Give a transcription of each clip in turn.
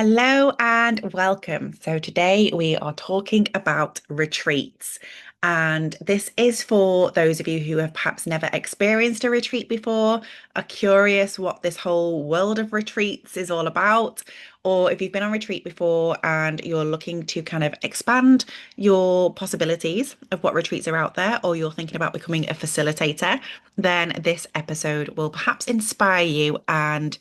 Hello and welcome. So, today we are talking about retreats. And this is for those of you who have perhaps never experienced a retreat before, are curious what this whole world of retreats is all about, or if you've been on retreat before and you're looking to kind of expand your possibilities of what retreats are out there, or you're thinking about becoming a facilitator, then this episode will perhaps inspire you and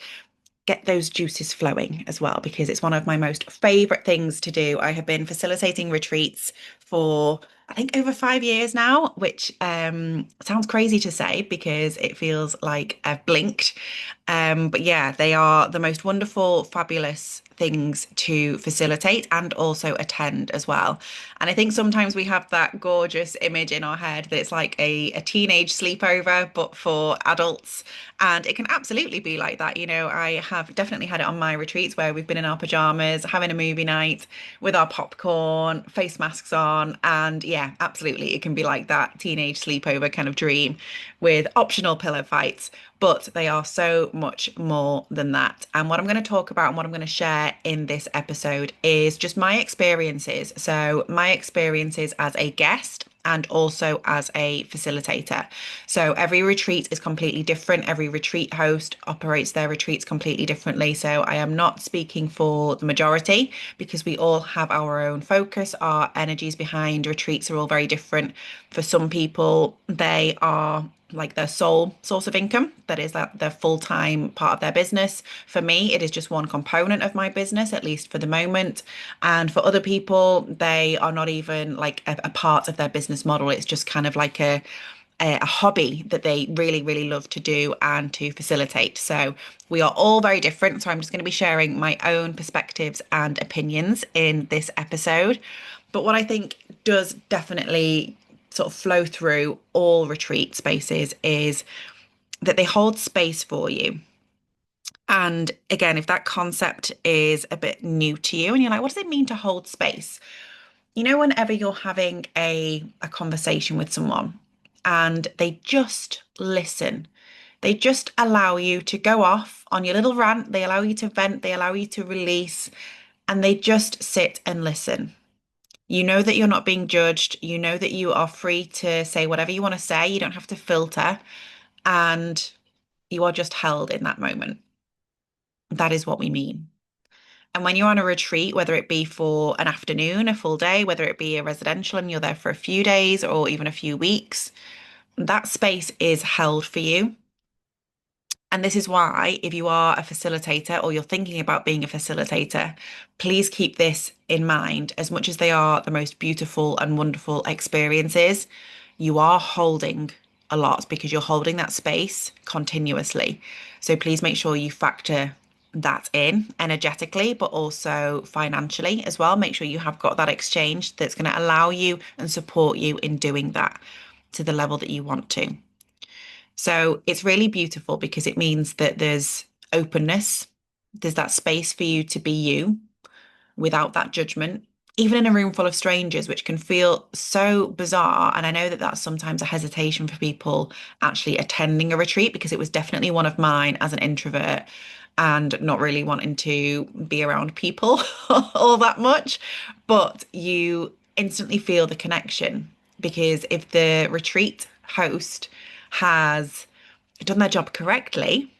get those juices flowing as well, because it's one of my most favorite things to do. I have been facilitating retreats for I think over 5 years now, which sounds crazy to say because it feels like I've blinked. But yeah, they are the most wonderful, fabulous things to facilitate and also attend as well. And I think sometimes we have that gorgeous image in our head that it's like a teenage sleepover, but for adults. And it can absolutely be like that. I have definitely had it on my retreats where we've been in our pajamas, having a movie night with our popcorn, face masks on. And yeah, absolutely. It can be like that teenage sleepover kind of dream with optional pillow fights. But they are so much more than that. And what I'm going to talk about and what I'm going to share in this episode is just my experiences. So, my experiences as a guest and also as a facilitator. So every retreat is completely different. Every retreat host operates their retreats completely differently. So I am not speaking for the majority because we all have our own focus. Our energies behind retreats are all very different. For some people, they are like their sole source of income. That is like their full-time part of their business. For me, it is just one component of my business, at least for the moment. And for other people, they are not even like a part of their business model. It's just kind of like a hobby that they really, really love to do and to facilitate. So we are all very different. So I'm just going to be sharing my own perspectives and opinions in this episode. But what I think does definitely sort of flow through all retreat spaces is that they hold space for you. And again, if that concept is a bit new to you and you're like, what does it mean to hold space? Whenever you're having a conversation with someone and they just listen, they just allow you to go off on your little rant, they allow you to vent, they allow you to release, and they just sit and listen. You know that you're not being judged. You know that you are free to say whatever you want to say. You don't have to filter, and you are just held in that moment. That is what we mean. And when you're on a retreat, whether it be for an afternoon, a full day, whether it be a residential and you're there for a few days or even a few weeks, that space is held for you. And this is why, if you are a facilitator or you're thinking about being a facilitator, please keep this in mind. As much as they are the most beautiful and wonderful experiences, you are holding a lot because you're holding that space continuously. So please make sure you factor that in energetically, but also financially as well. Make sure you have got that exchange that's going to allow you and support you in doing that to the level that you want to. So it's really beautiful because it means that there's openness, there's that space for you to be you without that judgment, even in a room full of strangers, which can feel so bizarre. And I know that that's sometimes a hesitation for people actually attending a retreat because it was definitely one of mine as an introvert and not really wanting to be around people all that much. But you instantly feel the connection because if the retreat host has done their job correctly,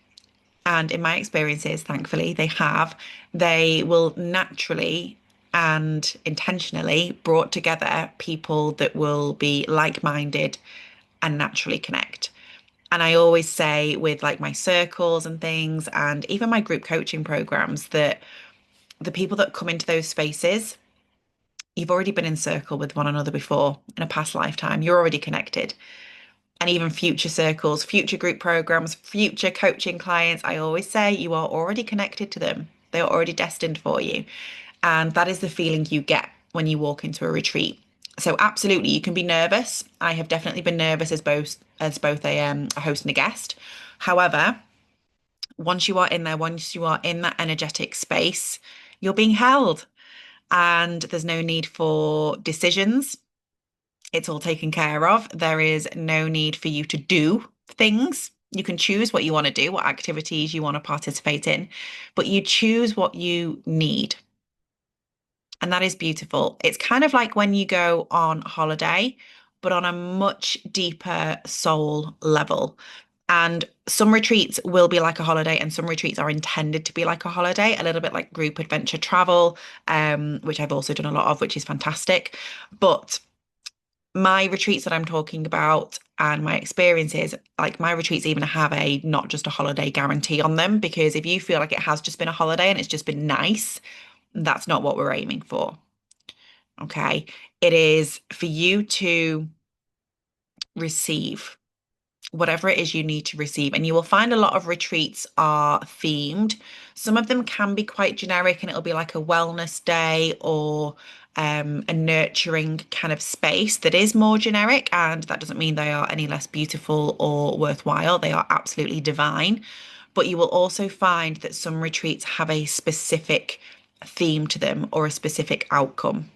and in my experiences, thankfully, they have, they will naturally and intentionally brought together people that will be like-minded and naturally connect. And I always say with like my circles and things, and even my group coaching programs, that the people that come into those spaces, you've already been in circle with one another before in a past lifetime. You're already connected. And even future circles, future group programs, future coaching clients, I always say you are already connected to them. They are already destined for you. And that is the feeling you get when you walk into a retreat. So absolutely, you can be nervous. I have definitely been nervous as both a host and a guest. However, once you are in there, once you are in that energetic space, you're being held, and there's no need for decisions. It's all taken care of. There is no need for you to do things. You can choose what you want to do, what activities you want to participate in, but you choose what you need. And that is beautiful. It's kind of like when you go on holiday, but on a much deeper soul level. And some retreats will be like a holiday, and some retreats are intended to be like a holiday, a little bit like group adventure travel, which I've also done a lot of, which is fantastic. But my retreats that I'm talking about and my experiences, like my retreats even have a not just a holiday guarantee on them, because if you feel like it has just been a holiday and it's just been nice, that's not what we're aiming for. Okay. It is for you to receive whatever it is you need to receive. And you will find a lot of retreats are themed. Some of them can be quite generic and it'll be like a wellness day or a nurturing kind of space that is more generic. And that doesn't mean they are any less beautiful or worthwhile. They are absolutely divine. But you will also find that some retreats have a specific theme to them or a specific outcome.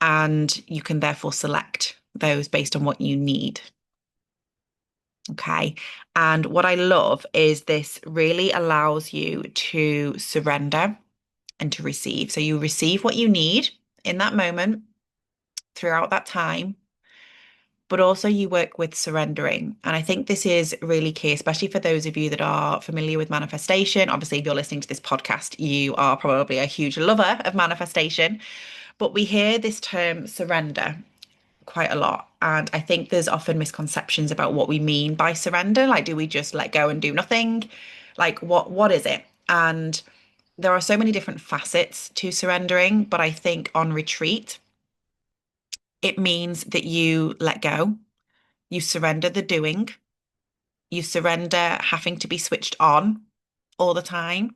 And you can therefore select those based on what you need. Okay. And what I love is this really allows you to surrender and to receive. So you receive what you need in that moment throughout that time, but also you work with surrendering. And I think this is really key, especially for those of you that are familiar with manifestation. Obviously, if you're listening to this podcast, you are probably a huge lover of manifestation, but we hear this term surrender quite a lot. And I think there's often misconceptions about what we mean by surrender. Like, do we just let go and do nothing? Like, what is it? And there are so many different facets to surrendering, but I think on retreat, it means that you let go, you surrender the doing, you surrender having to be switched on all the time.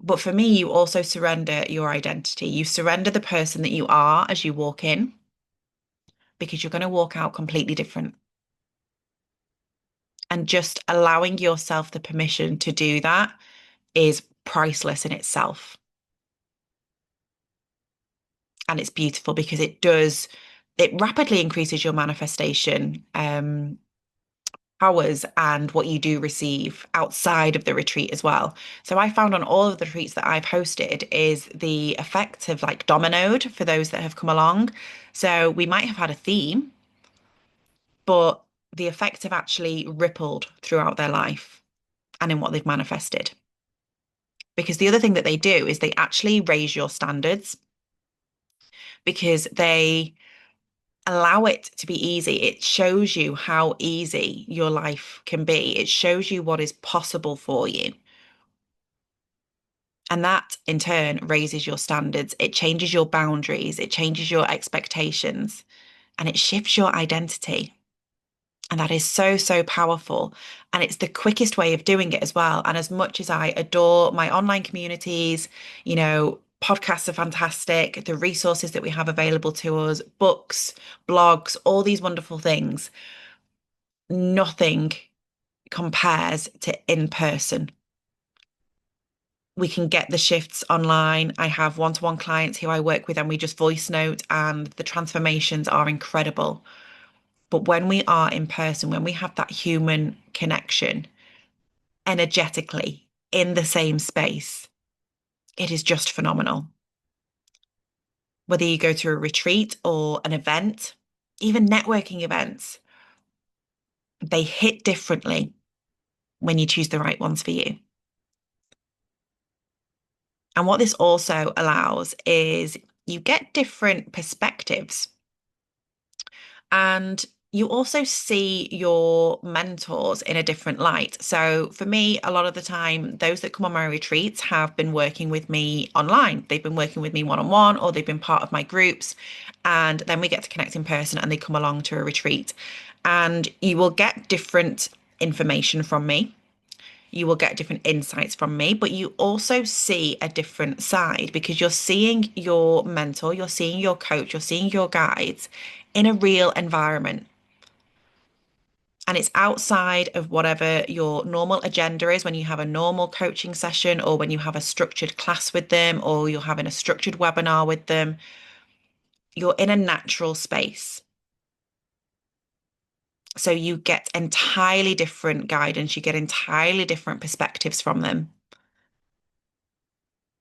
But for me, you also surrender your identity. You surrender the person that you are as you walk in, because you're going to walk out completely different. And just allowing yourself the permission to do that is priceless in itself. And it's beautiful because it rapidly increases your manifestation powers and what you do receive outside of the retreat as well. So I found on all of the retreats that I've hosted is the effects have like dominoed for those that have come along. So we might have had a theme, but the effects have actually rippled throughout their life and in what they've manifested. Because the other thing that they do is they actually raise your standards because they allow it to be easy. It shows you how easy your life can be. It shows you what is possible for you. And that in turn raises your standards. It changes your boundaries. It changes your expectations and it shifts your identity. And that is so, so powerful. And it's the quickest way of doing it as well. And as much as I adore my online communities, podcasts are fantastic, the resources that we have available to us, books, blogs, all these wonderful things, nothing compares to in person. We can get the shifts online. I have one-to-one clients who I work with and we just voice note, and the transformations are incredible. But when we are in person, when we have that human connection energetically in the same space, it is just phenomenal. Whether you go to a retreat or an event, even networking events, they hit differently when you choose the right ones for you. And what this also allows is you get different perspectives. And you also see your mentors in a different light. So for me, a lot of the time, those that come on my retreats have been working with me online. They've been working with me one-on-one, or they've been part of my groups. And then we get to connect in person and they come along to a retreat. And you will get different information from me. You will get different insights from me, but you also see a different side because you're seeing your mentor, you're seeing your coach, you're seeing your guides in a real environment. And it's outside of whatever your normal agenda is when you have a normal coaching session or when you have a structured class with them or you're having a structured webinar with them. You're in a natural space. So you get entirely different guidance, you get entirely different perspectives from them.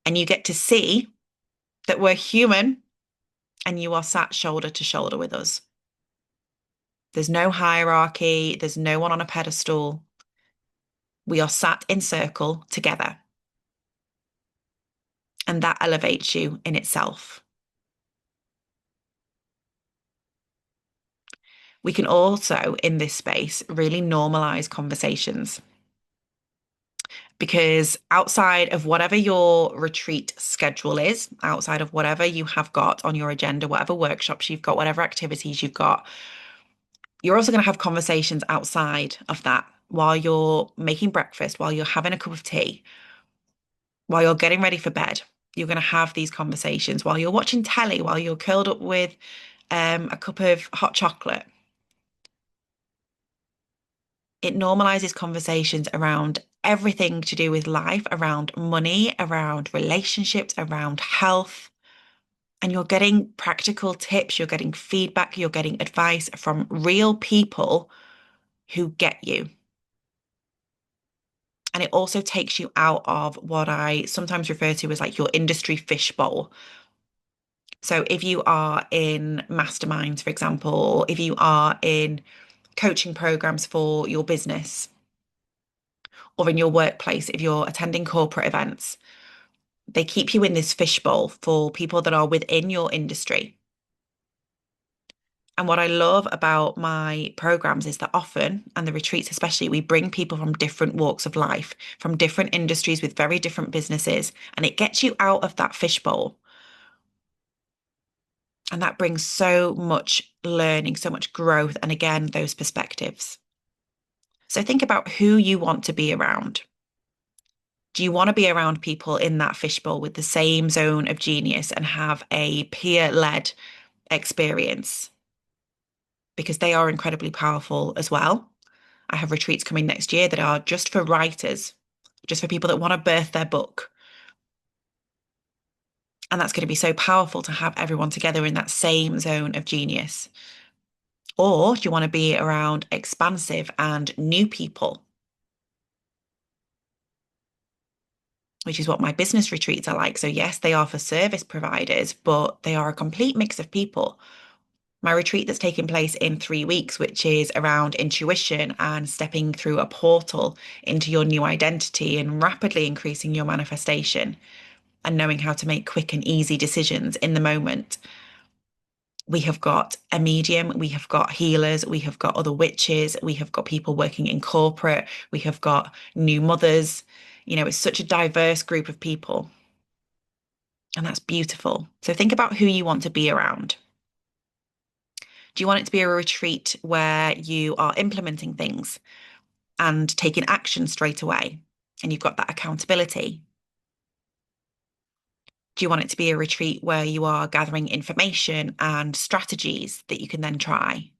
And you get to see that we're human and you are sat shoulder to shoulder with us. There's no hierarchy, there's no one on a pedestal. We are sat in circle together, and that elevates you in itself. We can also, in this space, really normalize conversations because outside of whatever your retreat schedule is, outside of whatever you have got on your agenda, whatever workshops you've got, whatever activities you've got, you're also going to have conversations outside of that while you're making breakfast, while you're having a cup of tea, while you're getting ready for bed. You're going to have these conversations while you're watching telly, while you're curled up with a cup of hot chocolate. It normalizes conversations around everything to do with life, around money, around relationships, around health. And you're getting practical tips, you're getting feedback, you're getting advice from real people who get you. And it also takes you out of what I sometimes refer to as like your industry fishbowl. So if you are in masterminds, for example, or if you are in coaching programs for your business or in your workplace, if you're attending corporate events, they keep you in this fishbowl for people that are within your industry. And what I love about my programs is that often, and the retreats especially, we bring people from different walks of life, from different industries with very different businesses, and it gets you out of that fishbowl. And that brings so much learning, so much growth, and again, those perspectives. So think about who you want to be around. Do you want to be around people in that fishbowl with the same zone of genius and have a peer-led experience? Because they are incredibly powerful as well. I have retreats coming next year that are just for writers, just for people that want to birth their book. And that's going to be so powerful to have everyone together in that same zone of genius. Or do you want to be around expansive and new people, which is what my business retreats are like? So, yes, they are for service providers, but they are a complete mix of people. My retreat that's taking place in 3 weeks, which is around intuition and stepping through a portal into your new identity and rapidly increasing your manifestation and knowing how to make quick and easy decisions in the moment. We have got a medium, we have got healers, we have got other witches, we have got people working in corporate, we have got new mothers. It's such a diverse group of people, and that's beautiful. So think about who you want to be around. Do you want it to be a retreat where you are implementing things and taking action straight away and you've got that accountability? Do you want it to be a retreat where you are gathering information and strategies that you can then try?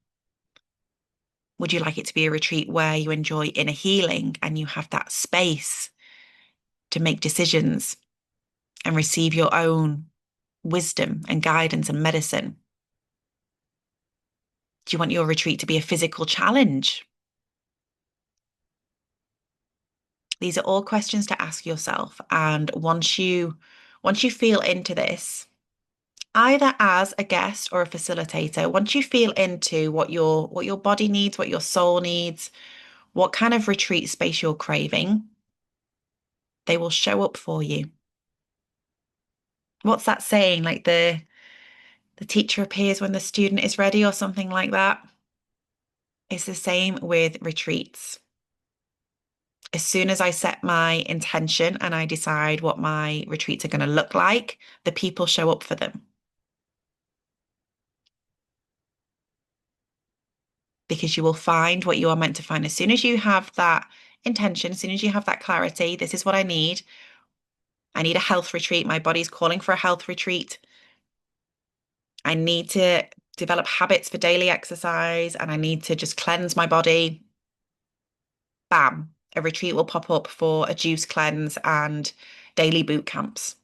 Would you like it to be a retreat where you enjoy inner healing and you have that space to make decisions and receive your own wisdom and guidance and medicine? Do you want your retreat to be a physical challenge? These are all questions to ask yourself. And once you feel into this, either as a guest or a facilitator, once you feel into what your body needs, what your soul needs, what kind of retreat space you're craving, they will show up for you. What's that saying? Like the teacher appears when the student is ready or something like that. It's the same with retreats. As soon as I set my intention and I decide what my retreats are going to look like, the people show up for them because you will find what you are meant to find. As soon as you have that intention, as soon as you have that clarity, this is what I need. I need a health retreat. My body's calling for a health retreat. I need to develop habits for daily exercise and I need to just cleanse my body. Bam, a retreat will pop up for a juice cleanse and daily boot camps.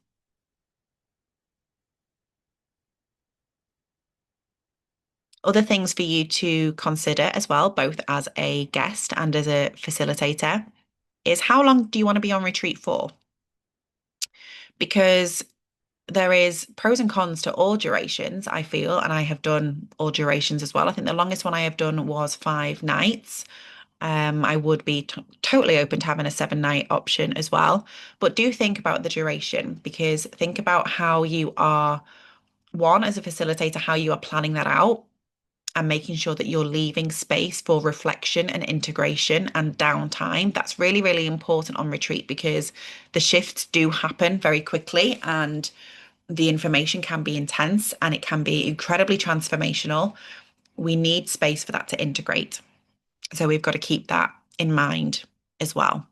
Other things for you to consider as well, both as a guest and as a facilitator, is how long do you want to be on retreat for? Because there is pros and cons to all durations, I feel, and I have done all durations as well. I think the longest one I have done was 5 nights. I would be totally open to having a 7 night option as well. But do think about the duration because think about how you are, one, as a facilitator, how you are planning that out and making sure that you're leaving space for reflection and integration and downtime. That's really, really important on retreat because the shifts do happen very quickly and the information can be intense and it can be incredibly transformational. We need space for that to integrate. So we've got to keep that in mind as well.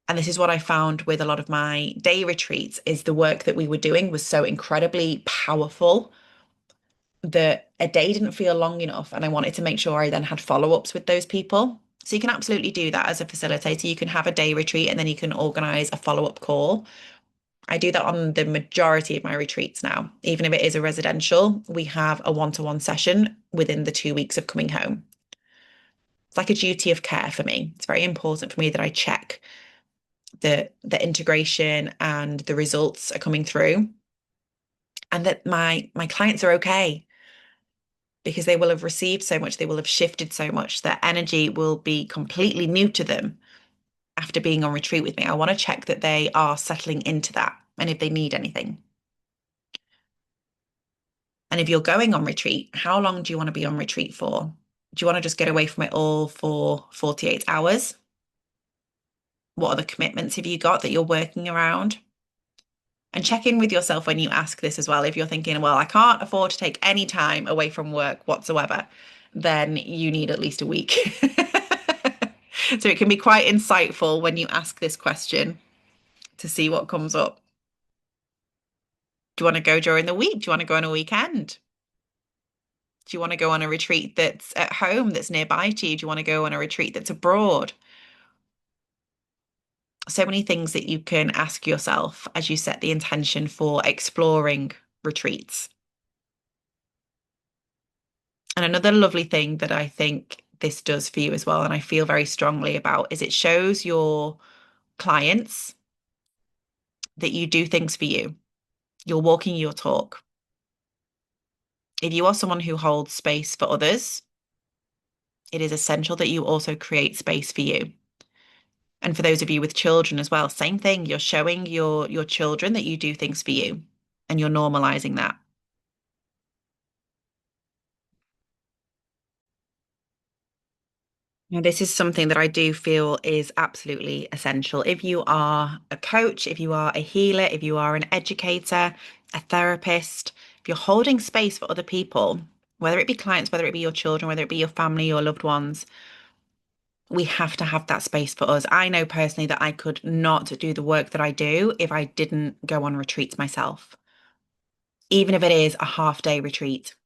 And this is what I found with a lot of my day retreats is the work that we were doing was so incredibly powerful that a day didn't feel long enough. And I wanted to make sure I then had follow-ups with those people. So you can absolutely do that as a facilitator. You can have a day retreat and then you can organize a follow-up call. I do that on the majority of my retreats now. Even if it is a residential, we have a one-to-one session within the 2 weeks of coming home. It's like a duty of care for me. It's very important for me that I check the integration and the results are coming through and that my clients are okay because they will have received so much, they will have shifted so much, their energy will be completely new to them after being on retreat with me. I want to check that they are settling into that and if they need anything. And if you're going on retreat, how long do you want to be on retreat for? Do you want to just get away from it all for 48 hours? What other commitments have you got that you're working around? And check in with yourself when you ask this as well. If you're thinking, well, I can't afford to take any time away from work whatsoever, then you need at least a week. So it can be quite insightful when you ask this question to see what comes up. Do you want to go during the week? Do you want to go on a weekend? Do you want to go on a retreat that's at home, that's nearby to you? Do you want to go on a retreat that's abroad? So many things that you can ask yourself as you set the intention for exploring retreats. And another lovely thing that I think this does for you as well, and I feel very strongly about, is it shows your clients that you do things for you. You're walking your talk. If you are someone who holds space for others, it is essential that you also create space for you. And for those of you with children as well, same thing. You're showing your children that you do things for you and you're normalizing that. Now, this is something that I do feel is absolutely essential. If you are a coach, if you are a healer, if you are an educator, a therapist, if you're holding space for other people, whether it be clients, whether it be your children, whether it be your family, your loved ones, we have to have that space for us. I know personally that I could not do the work that I do if I didn't go on retreats myself, even if it is a half day retreat,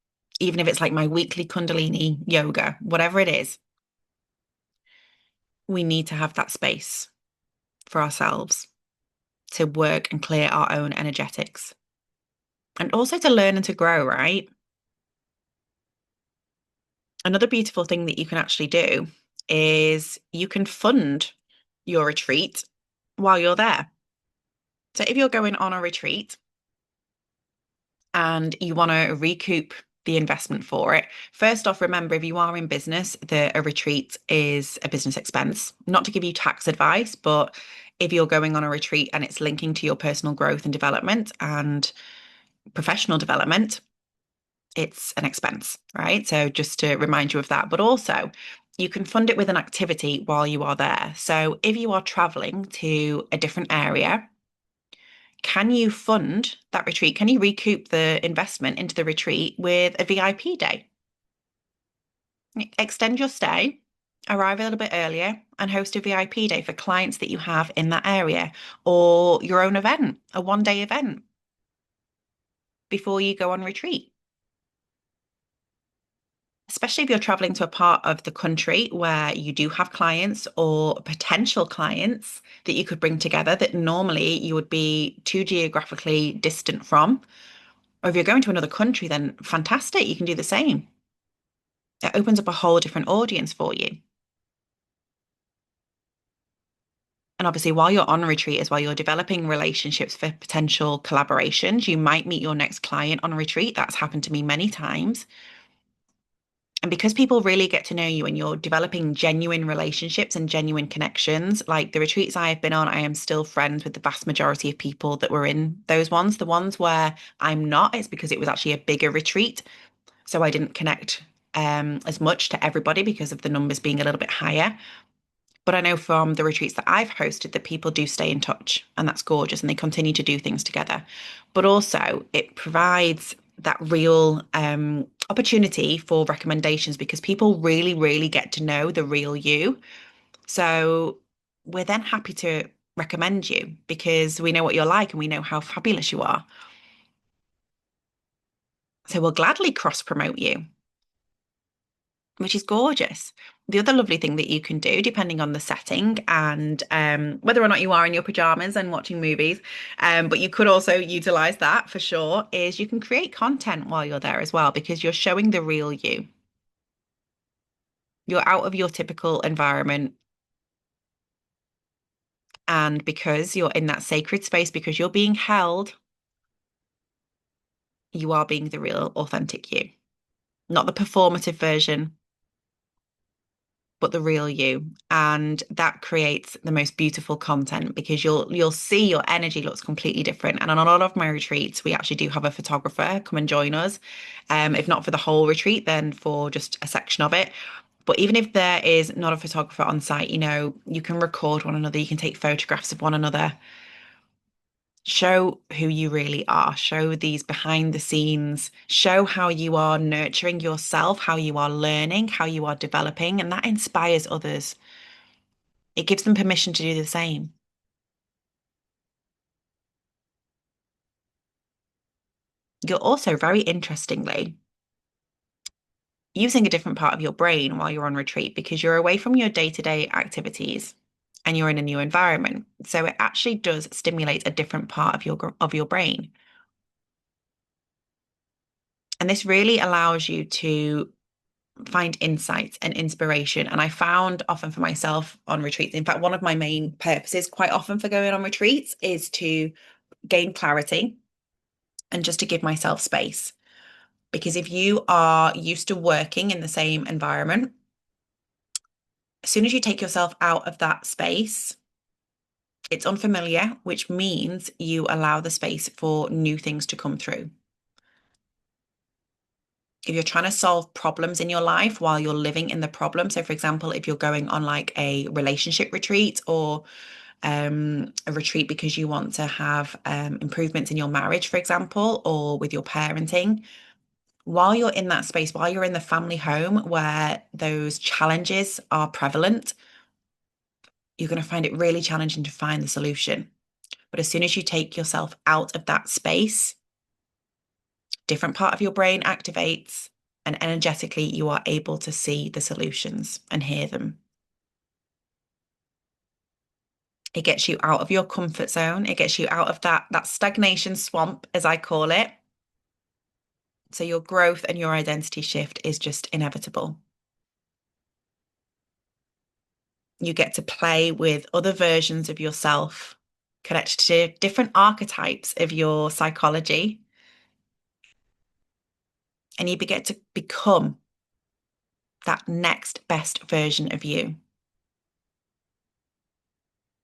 even if it's like my weekly Kundalini yoga, whatever it is, we need to have that space for ourselves to work and clear our own energetics and also to learn and to grow, right? Another beautiful thing that you can actually do is you can fund your retreat while you're there. So if you're going on a retreat and you want to recoup the investment for it, first off, remember if you are in business, that a retreat is a business expense. Not to give you tax advice, but if you're going on a retreat and it's linking to your personal growth and development and professional development, it's an expense, right? So just to remind you of that, but also you can fund it with an activity while you are there. So if you are traveling to a different area, can you fund that retreat? Can you recoup the investment into the retreat with a VIP day? Extend your stay, arrive a little bit earlier, and host a VIP day for clients that you have in that area or your own event, a 1 day event before you go on retreat. Especially if you're traveling to a part of the country where you do have clients or potential clients that you could bring together that normally you would be too geographically distant from. Or if you're going to another country, then fantastic, you can do the same. It opens up a whole different audience for you. And obviously, while you're on retreat as well, you're developing relationships for potential collaborations. You might meet your next client on retreat. That's happened to me many times. And because people really get to know you and you're developing genuine relationships and genuine connections, like the retreats I have been on, I am still friends with the vast majority of people that were in those ones. The ones where I'm not, it's because it was actually a bigger retreat. So I didn't connect as much to everybody because of the numbers being a little bit higher. But I know from the retreats that I've hosted that people do stay in touch, and that's gorgeous, and they continue to do things together. But also, it provides that real opportunity for recommendations because people really, really get to know the real you. So we're then happy to recommend you because we know what you're like and we know how fabulous you are. So we'll gladly cross promote you, which is gorgeous. The other lovely thing that you can do, depending on the setting and whether or not you are in your pajamas and watching movies, but you could also utilize that for sure, is you can create content while you're there as well because you're showing the real you. You're out of your typical environment. And because you're in that sacred space, because you're being held, you are being the real, authentic you, not the performative version but the real you. And that creates the most beautiful content because you'll see your energy looks completely different. And on a lot of my retreats, we actually do have a photographer come and join us. If not for the whole retreat, then for just a section of it. But even if there is not a photographer on site, you can record one another, you can take photographs of one another, show who you really are, show these behind the scenes, show how you are nurturing yourself, how you are learning, how you are developing, and that inspires others. It gives them permission to do the same. You're also very interestingly using a different part of your brain while you're on retreat because you're away from your day-to-day activities and you're in a new environment. So it actually does stimulate a different part of your brain. And this really allows you to find insights and inspiration. And I found often for myself on retreats, in fact, one of my main purposes quite often for going on retreats is to gain clarity and just to give myself space. Because if you are used to working in the same environment, as soon as you take yourself out of that space, it's unfamiliar, which means you allow the space for new things to come through. If you're trying to solve problems in your life while you're living in the problem, so for example, if you're going on like a relationship retreat or a retreat because you want to have improvements in your marriage, for example, or with your parenting, while you're in that space, while you're in the family home where those challenges are prevalent, you're going to find it really challenging to find the solution. But as soon as you take yourself out of that space, different part of your brain activates, and energetically, you are able to see the solutions and hear them. It gets you out of your comfort zone. It gets you out of that stagnation swamp, as I call it. So your growth and your identity shift is just inevitable. You get to play with other versions of yourself, connected to different archetypes of your psychology, and you get to become that next best version of you.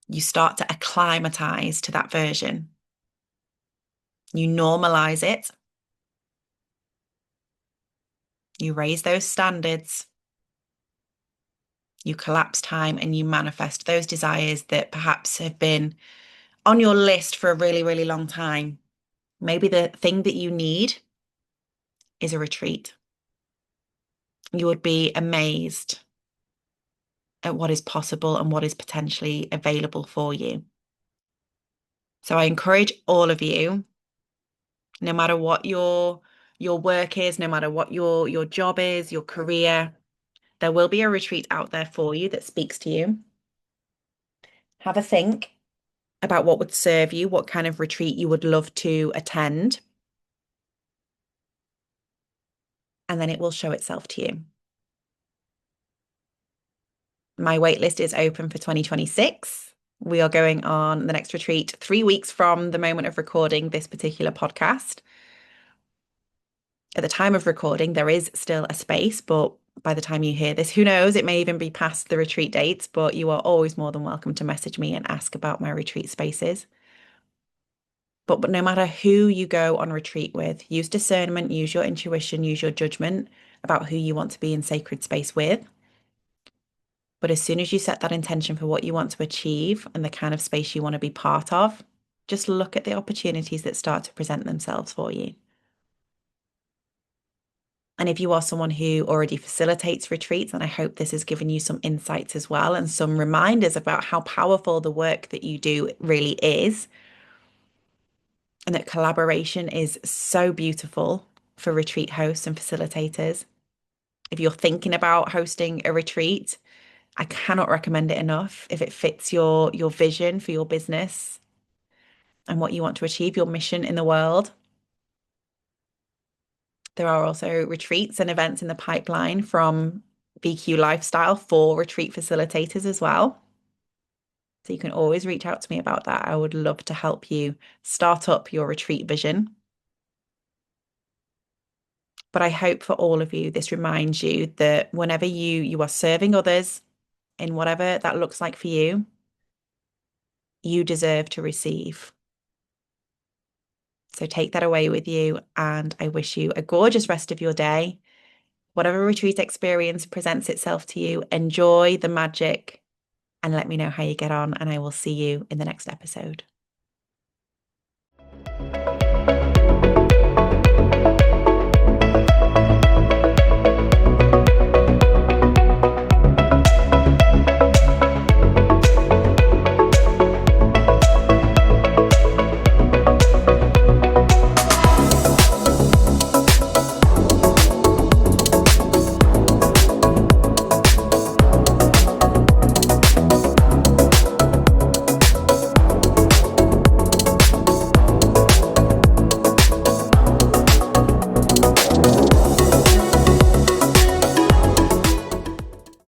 You start to acclimatize to that version. You normalize it. You raise those standards. You collapse time and you manifest those desires that perhaps have been on your list for a really, really long time. Maybe the thing that you need is a retreat. You would be amazed at what is possible and what is potentially available for you. So I encourage all of you, no matter what your work is, no matter what your job is, your career, there will be a retreat out there for you that speaks to you. Have a think about what would serve you, what kind of retreat you would love to attend. and then it will show itself to you. My waitlist is open for 2026. We are going on the next retreat 3 weeks from the moment of recording this particular podcast. At the time of recording, there is still a space, but by the time you hear this, who knows, it may even be past the retreat dates, but you are always more than welcome to message me and ask about my retreat spaces. But no matter who you go on retreat with, use discernment, use your intuition, use your judgment about who you want to be in sacred space with. But as soon as you set that intention for what you want to achieve and the kind of space you want to be part of, just look at the opportunities that start to present themselves for you. And if you are someone who already facilitates retreats, then I hope this has given you some insights as well and some reminders about how powerful the work that you do really is. And that collaboration is so beautiful for retreat hosts and facilitators. If you're thinking about hosting a retreat, I cannot recommend it enough. If it fits your vision for your business and what you want to achieve, your mission in the world. There are also retreats and events in the pipeline from BQ Lifestyle for retreat facilitators as well. So you can always reach out to me about that. I would love to help you start up your retreat vision. But I hope for all of you, this reminds you that whenever you are serving others in whatever that looks like for you, you deserve to receive. So take that away with you, and I wish you a gorgeous rest of your day. Whatever retreat experience presents itself to you, enjoy the magic and let me know how you get on, and I will see you in the next episode.